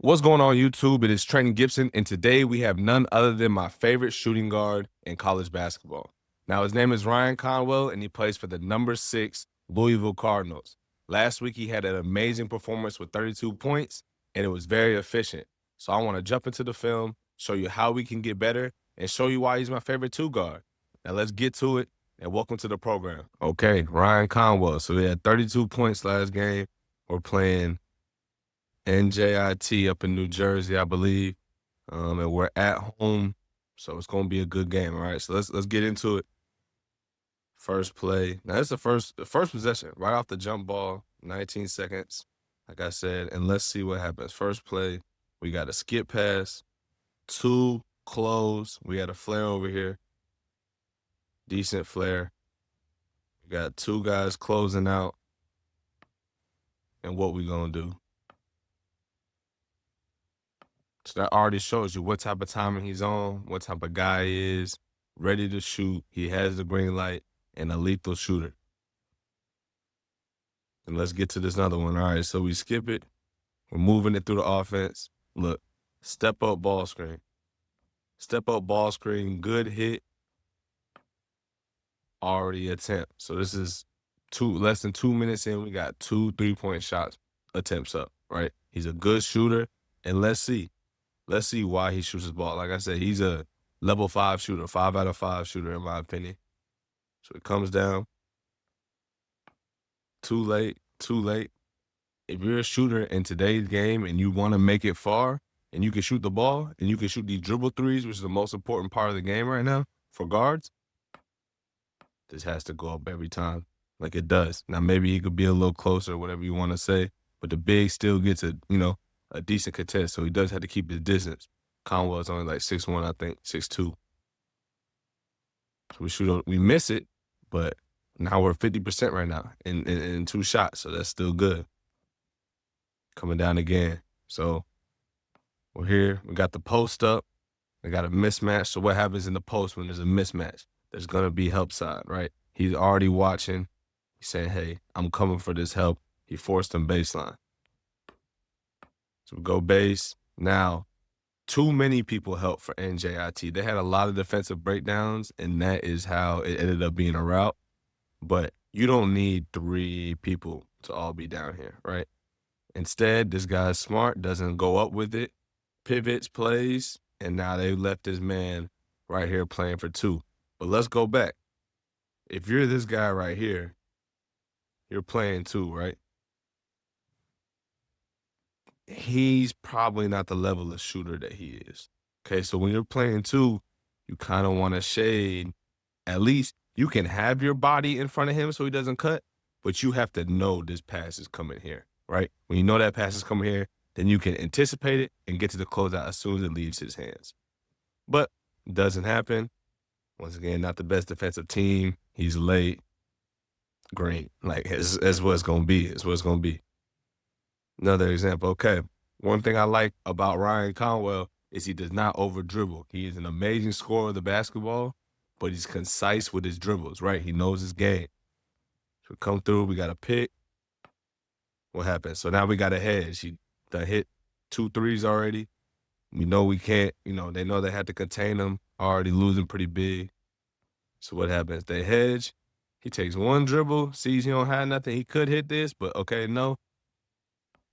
What's going on YouTube? It is Trenton Gibson, and today we have none other than my favorite shooting guard in college basketball. Now, his name is Ryan Conwell, and he plays for the number 6 Louisville Cardinals. Last week, he had an amazing performance with 32 points, and it was very efficient. So I want to jump into the film, show you how we can get better, and show you why he's my favorite two guard. Now, let's get to it, and welcome to the program. Okay, Ryan Conwell. So he had 32 points last game. We're playing NJIT up in New Jersey, I believe, and we're at home, so it's gonna be a good game. All right, so let's get into it. First play. Now it's the first possession, right off the jump ball, 19 seconds, like I said, and let's see what happens. First play, we got a skip pass, 2 close. We got a flare over here, decent flare. We got 2 guys closing out, and what we gonna do? So that already shows you what type of timing he's on, what type of guy he is, ready to shoot. He has the green light and a lethal shooter. And let's get to this other one. All right, so we skip it. We're moving it through the offense. Look, step up ball screen. Step up ball screen, good hit. Already attempt. So this is less than 2 minutes in. We got 2 3-point shots attempts up, right? He's a good shooter, and let's see. Let's see why he shoots his ball. Like I said, he's a level 5 shooter, 5 out of 5 shooter, in my opinion. So it comes down. Too late, too late. If you're a shooter in today's game and you want to make it far and you can shoot the ball and you can shoot these dribble threes, which is the most important part of the game right now for guards, this has to go up every time like it does. Now, maybe he could be a little closer, whatever you want to say, but the big still gets a decent contest, so he does have to keep his distance. Conwell is only like 6'1", I think, 6'2". So we miss it, but now we're 50% right now in 2 shots, so that's still good. Coming down again. So we're here. We got the post up. We got a mismatch. So what happens in the post when there's a mismatch? There's going to be help side, right? He's already watching. He's saying, hey, I'm coming for this help. He forced him baseline. So we go base. Now, too many people help for NJIT. They had a lot of defensive breakdowns, and that is how it ended up being a rout. But you don't need 3 people to all be down here, right? Instead, this guy's smart, doesn't go up with it, pivots, plays, and now they left this man right here playing for 2. But let's go back. If you're this guy right here, you're playing 2, right? He's probably not the level of shooter that he is. Okay, so when you're playing 2, you kind of want to shade. At least you can have your body in front of him so he doesn't cut, but you have to know this pass is coming here, right? When you know that pass is coming here, then you can anticipate it and get to the closeout as soon as it leaves his hands. But it doesn't happen. Once again, not the best defensive team. He's late. Green. Like, that's what it's going to be. It's what it's going to be. Another example. Okay. One thing I like about Ryan Conwell is he does not over dribble. He is an amazing scorer of the basketball, but he's concise with his dribbles, right? He knows his game. So come through, we got a pick. What happens? So now we got a hedge. He done hit 2 threes already. We know we can't, they know they had to contain him, already losing pretty big. So what happens? They hedge. He takes 1 dribble, sees he don't have nothing. He could hit this, but okay, no.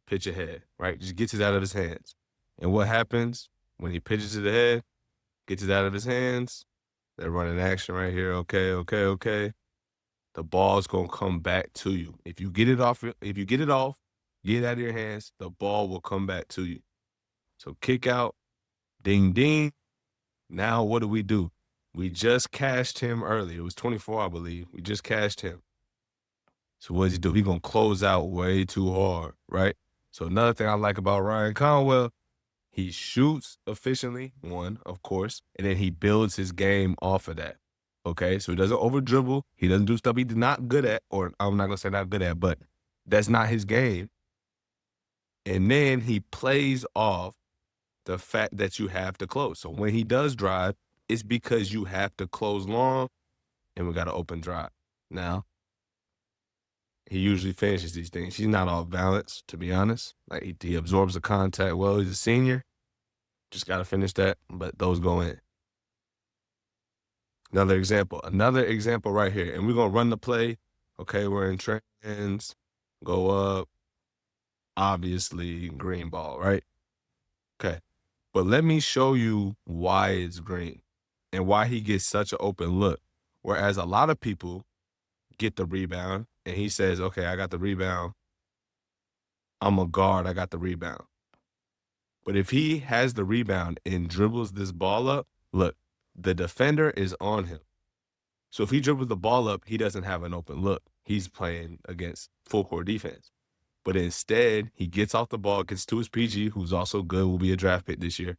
Pitch ahead, right? Just gets it out of his hands. And what happens when he pitches it ahead, gets it out of his hands? They're running action right here. Okay. The ball's gonna come back to you. If you get it off, get it out of your hands, the ball will come back to you. So kick out, ding, ding. Now what do? We just cashed him early. It was 24, I believe. We just cashed him. So what does he do? He's gonna close out way too hard, right? So another thing I like about Ryan Conwell, he shoots efficiently, 1, of course, and then he builds his game off of that. Okay, so he doesn't over dribble. He doesn't do stuff he's not good at, or I'm not gonna say not good at, but that's not his game. And then he plays off the fact that you have to close. So when he does drive, it's because you have to close long, and we got an open drive. Now, he usually finishes these things. He's not off balance, to be honest. Like, he absorbs the contact well. He's a senior. Just got to finish that, but those go in. Another example right here. And we're going to run the play. Okay, we're in trans, go up, obviously green ball, right? Okay. But let me show you why it's green and why he gets such an open look. Whereas a lot of people get the rebound and he says, okay, I got the rebound. I'm a guard. I got the rebound. But if he has the rebound and dribbles this ball up, look, the defender is on him. So if he dribbles the ball up, he doesn't have an open look. He's playing against full court defense. But instead, he gets off the ball, gets to his PG, who's also good, will be a draft pick this year.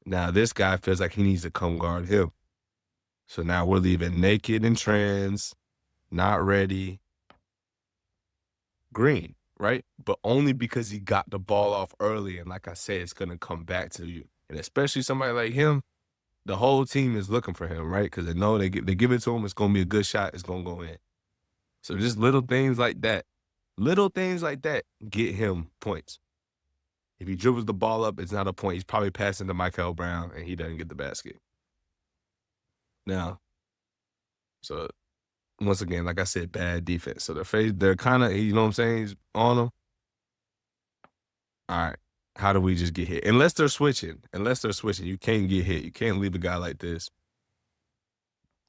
Now this guy feels like he needs to come guard him. So now we're leaving naked and trans, not ready, green, right? But only because he got the ball off early. And like I said, it's going to come back to you. And especially somebody like him, the whole team is looking for him, right? Because they know they give it to him, it's going to be a good shot, it's going to go in. So just little things like that get him points. If he dribbles the ball up, it's not a point. He's probably passing to Michael Brown, and he doesn't get the basket. Now, so once again, like I said, bad defense. So they're kind of, you know what I'm saying, he's on them. All right, how do we just get hit? Unless they're switching, you can't get hit. You can't leave a guy like this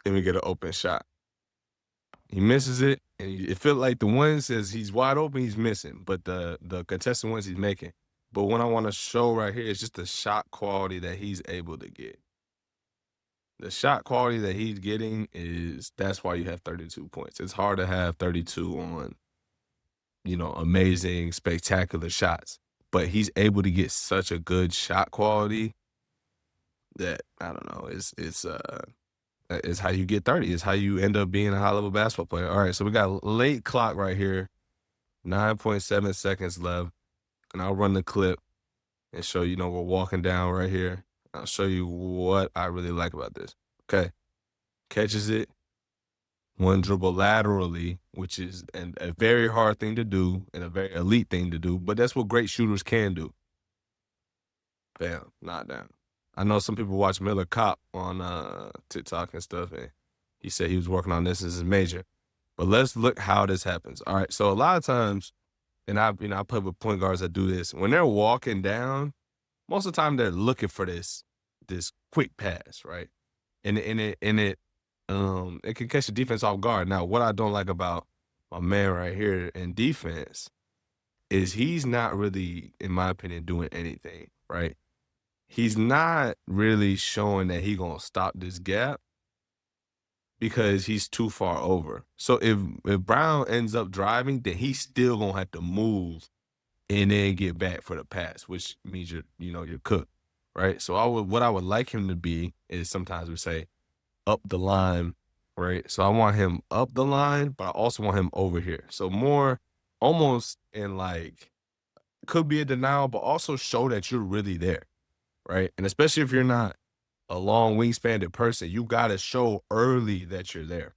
and we get an open shot. He misses it, and it felt like the one says he's wide open, he's missing, but the contested ones he's making. But what I want to show right here is just the shot quality that he's able to get. The shot quality that he's getting that's why you have 32 points. It's hard to have 32 on, amazing, spectacular shots. But he's able to get such a good shot quality that, I don't know, it's how you get 30. It's how you end up being a high-level basketball player. All right, so we got late clock right here, 9.7 seconds left. And I'll run the clip and show you, we're walking down right here. I'll show you what I really like about this. Okay. Catches it, one dribble laterally, which is a very hard thing to do and a very elite thing to do, but that's what great shooters can do. Bam, knock down. I know some people watch Miller Kopp on TikTok and stuff, and he said he was working on this as his major. But let's look how this happens. All right, so a lot of times, and I play with point guards that do this, when they're walking down, most of the time they're looking for this quick pass, right? And it can catch the defense off guard. Now, what I don't like about my man right here in defense is he's not really, in my opinion, doing anything, right? He's not really showing that he gonna stop this gap because he's too far over. So if Brown ends up driving, then he's still gonna have to move and then get back for the pass, which means you're cooked, right? So what I would like him to be is, sometimes we say up the line, right? So I want him up the line, but I also want him over here. So more almost in could be a denial, but also show that you're really there, right? And especially if you're not a long wingspanned person, you got to show early that you're there.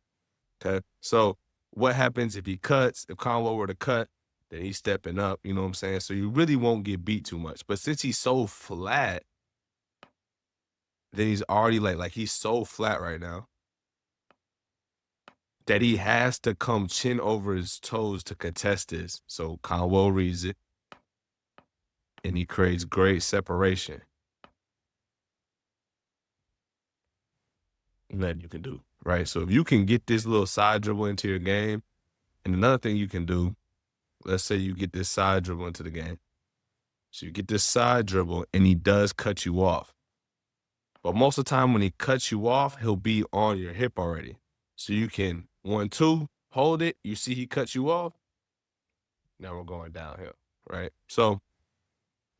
Okay. So what happens if he cuts? If Conwell were to cut, then he's stepping up, you know what I'm saying? So you really won't get beat too much. But since he's so flat, then he's already like he's so flat right now that he has to come chin over his toes to contest this. So Conwell reads it, and he creates great separation. Nothing you can do, right? So if you can get this little side dribble into your game, and another thing you can do, let's say you get this side dribble into the game. So you get this side dribble, and he does cut you off. But most of the time when he cuts you off, he'll be on your hip already. So you can 1-2, hold it. You see he cuts you off. Now we're going downhill, right? So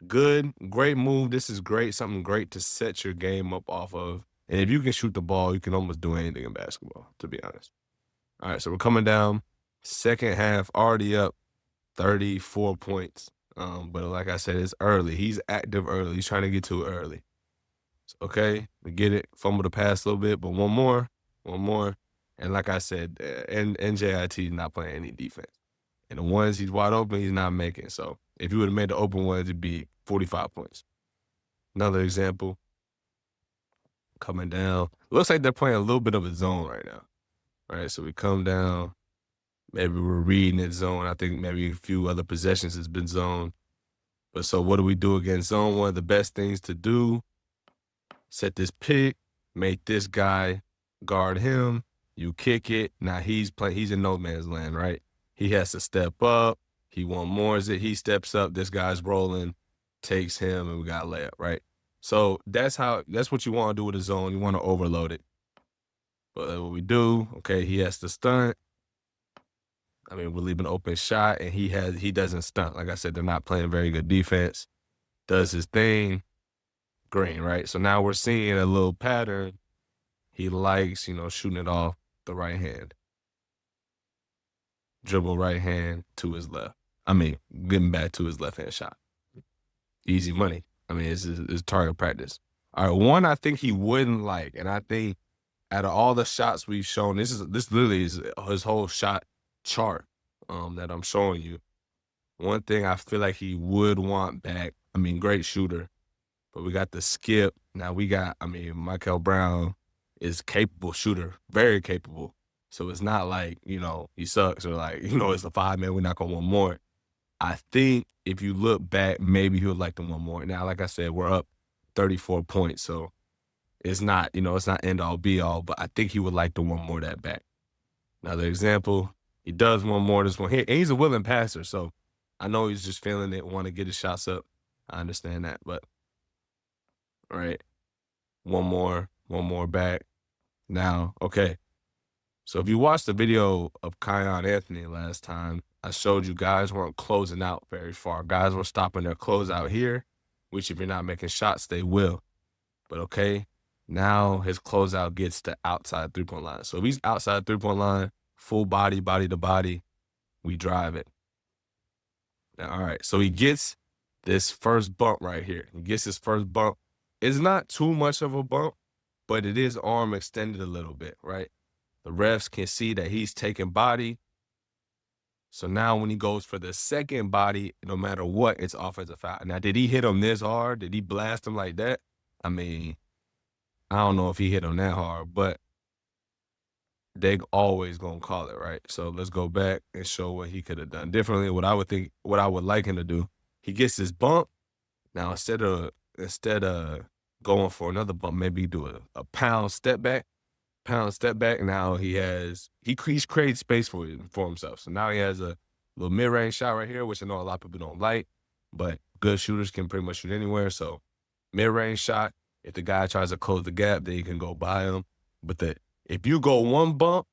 great move. This is great, something great to set your game up off of. And if you can shoot the ball, you can almost do anything in basketball, to be honest. All right, so we're coming down. Second half, already up 34 points. But like I said, it's early. He's active early. He's trying to get to it early. So, okay, we get it. Fumble the pass a little bit, but one more. And like I said, NJIT not playing any defense. And the ones he's wide open, he's not making. So if he would have made the open ones, it'd be 45 points. Another example, coming down. Looks like they're playing a little bit of a zone right now. Right? So we come down. Maybe we're reading it zone. I think maybe a few other possessions has been zone. But so what do we do against zone? One of the best things to do, set this pick, make this guy guard him. You kick it. Now he's in no man's land, right? He has to step up. He want more. He steps up. This guy's rolling, takes him, and we got a layup, right? So that's what you want to do with a zone. You want to overload it. But what we do, okay, he has to stunt. I mean, we're leaving an open shot, and he doesn't stunt. Like I said, they're not playing very good defense. Does his thing, green, right? So now we're seeing a little pattern. He likes, shooting it off the right hand. Dribble right hand to his left. I mean, getting back to his left hand shot. Easy money. I mean, it's target practice. All right, one I think he wouldn't like, and I think out of all the shots we've shown, this literally is his whole shot chart that I'm showing you. One thing I feel like he would want back, I mean, great shooter, but we got the skip. Now Michael Brown is capable shooter, very capable. So it's not like, he sucks or like, it's a 5-man, we're not going to want more. I think if you look back, maybe he would like to want more. Now, like I said, we're up 34 points, so it's not, it's not end all be all, but I think he would like to want more of that back. Another example, he does want more of this one here, and he's a willing passer, so I know he's just feeling it, want to get his shots up. I understand that, but all right, one more back. Now, okay. So if you watched the video of Kion Anthony last time, I showed you guys weren't closing out very far. Guys were stopping their closeout here, which if you're not making shots, they will. But okay, now his closeout gets to outside three-point line. So if he's outside three-point line, full body to body, we drive it. Now, all right, so he gets this first bump right here. He gets his first bump. It's not too much of a bump, but it is arm extended a little bit, right? The refs can see that he's taking body. So now when he goes for the second body, no matter what, it's offensive foul. Now, did he hit him this hard? Did he blast him like that? I mean, I don't know if he hit him that hard, but they always going to call it, right? So let's go back and show what he could have done differently. What I would like him to do, he gets this bump. Now, instead of going for another bump, maybe do a pound step back. Now he's created space for himself. So now he has a little mid-range shot right here, which I know a lot of people don't like, but good shooters can pretty much shoot anywhere. So mid-range shot, if the guy tries to close the gap, then you can go by him. But if you go one bump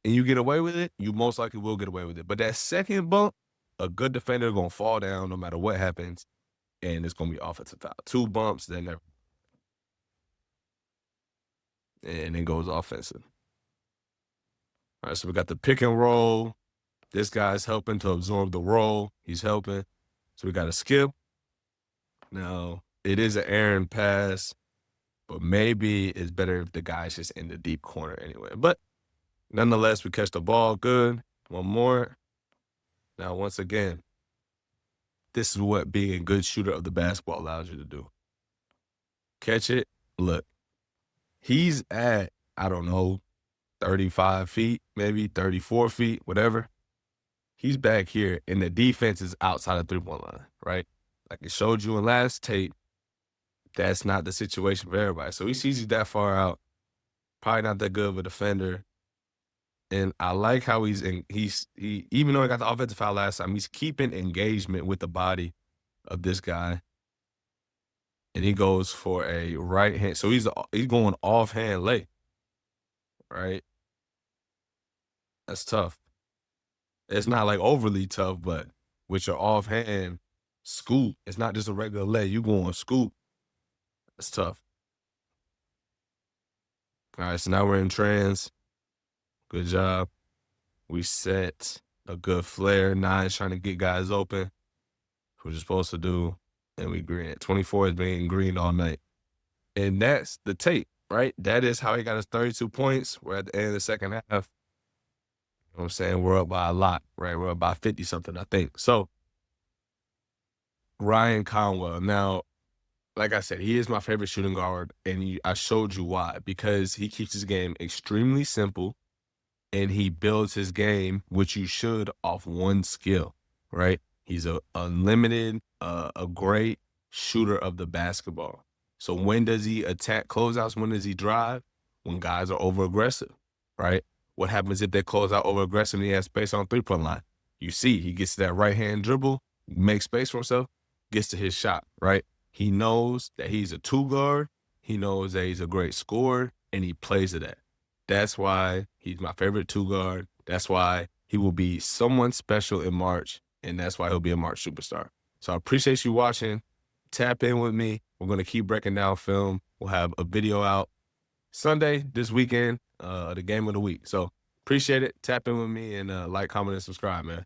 and you get away with it, you most likely will get away with it. But that second bump, a good defender is going to fall down no matter what happens, and it's going to be offensive foul. 2 bumps, then and it goes offensive. All right, so we got the pick and roll. This guy's helping to absorb the roll. He's helping. So we got a skip. Now, it is an errant pass, but maybe it's better if the guy's just in the deep corner anyway. But nonetheless, we catch the ball. Good. One more. Now, once again, this is what being a good shooter of the basketball allows you to do. Catch it. Look. He's at, I don't know, 35 feet, maybe 34 feet, whatever. He's back here, and the defense is outside of three-point line, right? Like it showed you in last tape, that's not the situation for everybody. So he sees you that far out, probably not that good of a defender. And I like how he even though he got the offensive foul last time, he's keeping engagement with the body of this guy. And he goes for a right hand. So he's going offhand lay, right? That's tough. It's not like overly tough, but with your offhand scoop, it's not just a regular lay. You going scoop. It's tough. All right, so now we're in trans. Good job. We set a good flare. 9 trying to get guys open. What you're supposed to do. And we green it. 24 is being green all night. And that's the tape, right? That is how he got his 32 points. We're at the end of the second half. know what I'm saying? We're up by a lot, right? We're up by 50-something, I think. So, Ryan Conwell. Now, like I said, he is my favorite shooting guard, and I showed you why. Because he keeps his game extremely simple, and he builds his game, which you should, off one skill, right? He's a unlimited, a great shooter of the basketball. So when does he attack closeouts? When does he drive? When guys are over aggressive, right? What happens if they close out over aggressive and he has space on 3-point line? You see, he gets to that right hand dribble, makes space for himself, gets to his shot, right? He knows that he's a two guard. He knows that he's a great scorer, and he plays to that. That's why he's my favorite two guard. That's why he will be someone special in March, and that's why he'll be a March superstar. So I appreciate you watching. Tap in with me. We're going to keep breaking down film. We'll have a video out Sunday this weekend, the game of the week. So appreciate it. Tap in with me and like, comment, and subscribe, man.